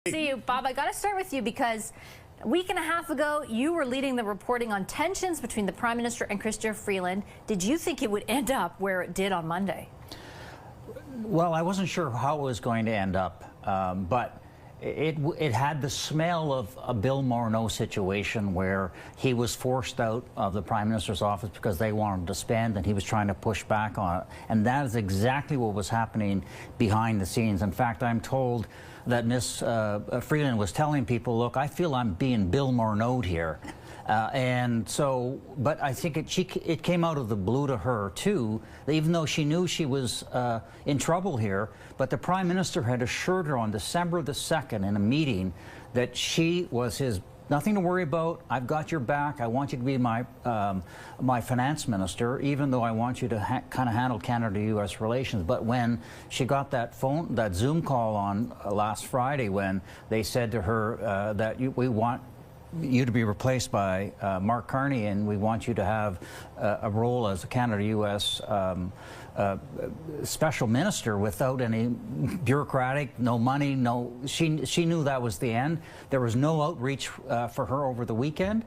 See you, Bob. I got to start with you because a week and a half ago, you were leading the reporting on tensions between the Prime Minister and Chrystia Freeland. Did you think it would end up where it did on Monday? Well, I wasn't sure how it was going to end up, but it had the smell of a Bill Morneau situation where he was forced out of the Prime Minister's office because they wanted to spend, and he was trying to push back on it. And that is exactly what was happening behind the scenes. In fact, I'm told that Ms. Freeland was telling people, look, I feel I'm being Bill Morneau'd here. And so, but I think it came out of the blue to her, too, even though she knew she was in trouble here. But the Prime Minister had assured her on December the 2nd in a meeting that she was his, nothing to worry about, I've got your back, I want you to be my finance minister, even though I want you to kind of handle Canada-U.S. relations. But when she got that Zoom call on last Friday, when they said to her that we want you to be replaced by Mark Carney, and we want you to have a role as a Canada-U.S. Special minister without any bureaucratic, no money, no. She knew that was the end. There was no outreach for her over the weekend,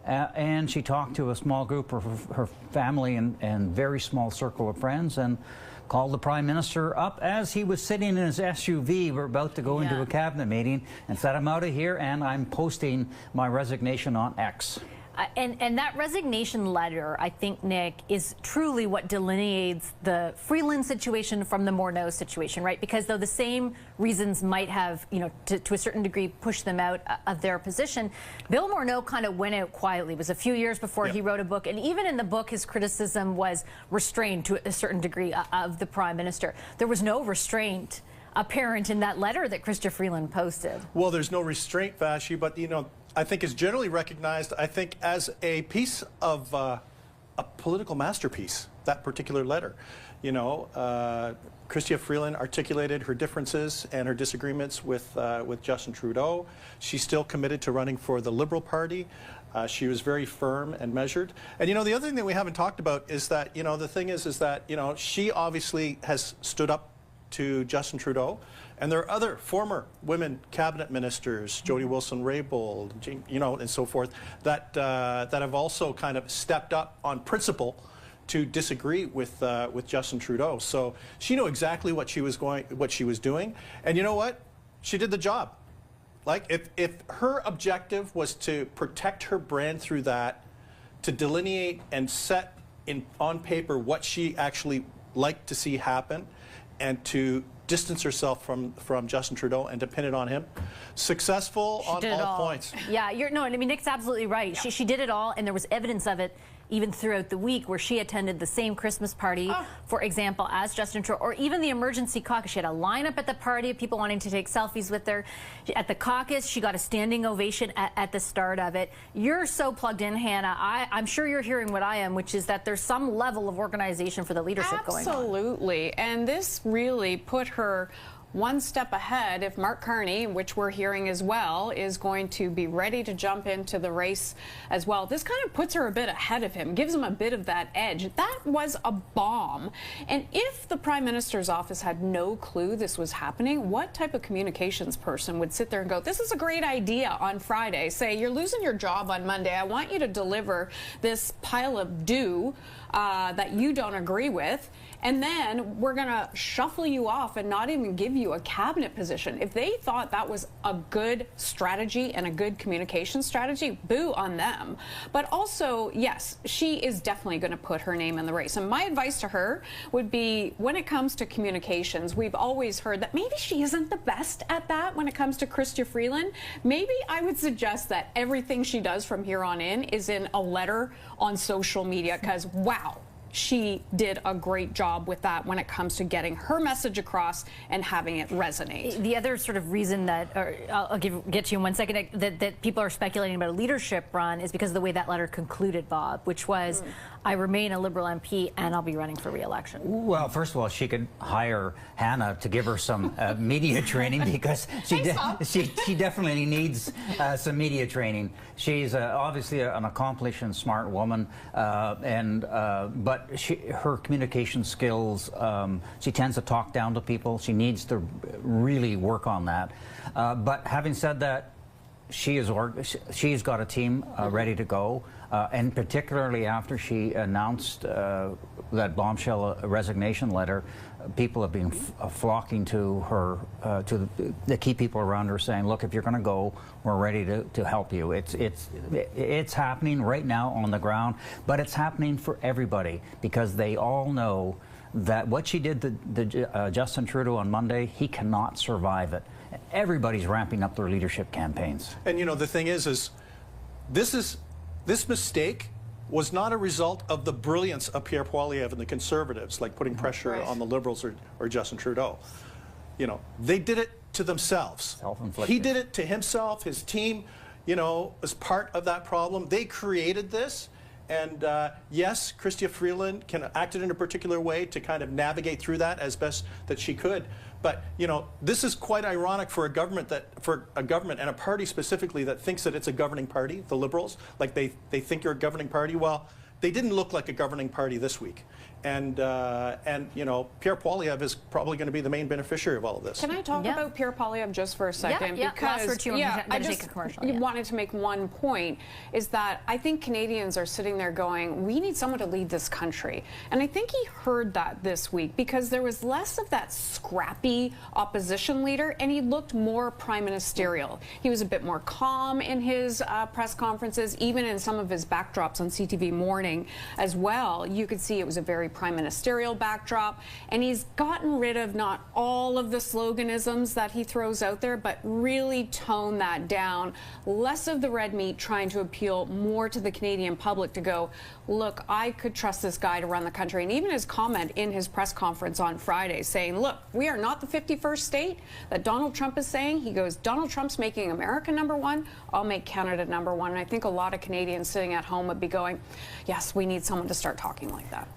and she talked to a small group of her family and very small circle of friends, and called the Prime Minister up as he was sitting in his SUV. We're about to go into a cabinet meeting, and said, I'm out of here and I'm posting my resignation on X. And that resignation letter, I think, Nick, is truly what delineates the Freeland situation from the Morneau situation, right? Because though the same reasons might have, you know, to a certain degree pushed them out of their position, Bill Morneau kind of went out quietly. It was a few years before he wrote a book, and even in the book, his criticism was restrained to a certain degree of the Prime Minister. There was no restraint apparent in that letter that Chrystia Freeland posted. Well, there's no restraint, Vashi, but, you know, I think is generally recognized, I think, as a piece of a political masterpiece, that particular letter. You know, Chrystia Freeland articulated her differences and her disagreements with Justin Trudeau. She's still committed to running for the Liberal Party. She was very firm and measured. And, you know, the other thing that we haven't talked about is that, you know, the thing is that, you know, she obviously has stood up to Justin Trudeau, and there are other former women cabinet ministers, Jody Wilson-Raybould, you know, and so forth, that that have also kind of stepped up on principle to disagree with Justin Trudeau. So she knew exactly what she was doing, and you know what? She did the job. Like, if her objective was to protect her brand through that, to delineate and set on paper what she actually liked to see happen, and to distance herself from Justin Trudeau and to pin it on him. Successful on all points. Yeah, I mean, Nick's absolutely right. Yeah. She did it all, and there was evidence of it even throughout the week, where she attended the same Christmas party, for example, as Justin Trudeau, or even the emergency caucus. She had a lineup at the party of people wanting to take selfies with her. At the caucus, she got a standing ovation at the start of it. You're so plugged in, Hannah. I'm sure you're hearing what I am, which is that there's some level of organization for the leadership going on. Absolutely, and this really put her one step ahead if Mark Carney, which we're hearing as well, is going to be ready to jump into the race as well. This kind of puts her a bit ahead of him, gives him a bit of that edge. That was a bomb. And if the Prime Minister's office had no clue this was happening, what type of communications person would sit there and go, this is a great idea on Friday, say, you're losing your job on Monday, I want you to deliver this pile of due that you don't agree with, and then we're going to shuffle you off and not even give you a cabinet position. If they thought that was a good strategy and a good communication strategy, boo on them. But also, yes, she is definitely going to put her name in the race. And my advice to her would be, when it comes to communications, we've always heard that maybe she isn't the best at that when it comes to Chrystia Freeland. Maybe I would suggest that everything she does from here on in is in a letter on social media, because, wow, she did a great job with that when it comes to getting her message across and having it resonate. The other sort of reason that, I'll get to you in 1 second, that people are speculating about a leadership run is because of the way that letter concluded, Bob, which was, I remain a Liberal MP and I'll be running for re-election. Well, first of all, she could hire Hannah to give her some media training, because she definitely needs some media training. She's obviously an accomplished and smart woman, but her communication skills, she tends to talk down to people. She needs to really work on that. But having said that, she's got a team ready to go, and particularly after she announced that bombshell resignation letter, people have been flocking to her, to the key people around her, saying, look, if you're going to go, we're ready to help you. It's happening right now on the ground, but it's happening for everybody, because they all know that what she did to Justin Trudeau on Monday, he cannot survive it. Everybody's ramping up their leadership campaigns. And you know, the thing is this mistake was not a result of the brilliance of Pierre Poilievre and the Conservatives, like putting pressure on the Liberals or Justin Trudeau. You know, they did it to themselves. Self-inflicted. He did it to himself, his team, you know, as part of that problem. They created this. And yes, Chrystia Freeland acted in a particular way to kind of navigate through that as best that she could. But you know, this is quite ironic for a government and a party specifically that thinks that it's a governing party, the Liberals, like they think you're a governing party. Well, they didn't look like a governing party this week. And you know, Pierre Poilievre is probably going to be the main beneficiary of all of this. Can I talk about Pierre Poilievre just for a second? Yeah, because last word to you, I just wanted to make one point, is that I think Canadians are sitting there going, we need someone to lead this country. And I think he heard that this week, because there was less of that scrappy opposition leader, and he looked more prime ministerial. He was a bit more calm in his press conferences, even in some of his backdrops on CTV Morning as well. You could see it was a very prime ministerial backdrop, and he's gotten rid of not all of the sloganisms that he throws out there, but really tone that down. Less of the red meat, trying to appeal more to the Canadian public to go, look, I could trust this guy to run the country. And even his comment in his press conference on Friday saying, look, we are not the 51st state that Donald Trump is saying. He goes, Donald Trump's making America #1, I'll make Canada #1. And I think a lot of Canadians sitting at home would be going, yes, we need someone to start talking like that.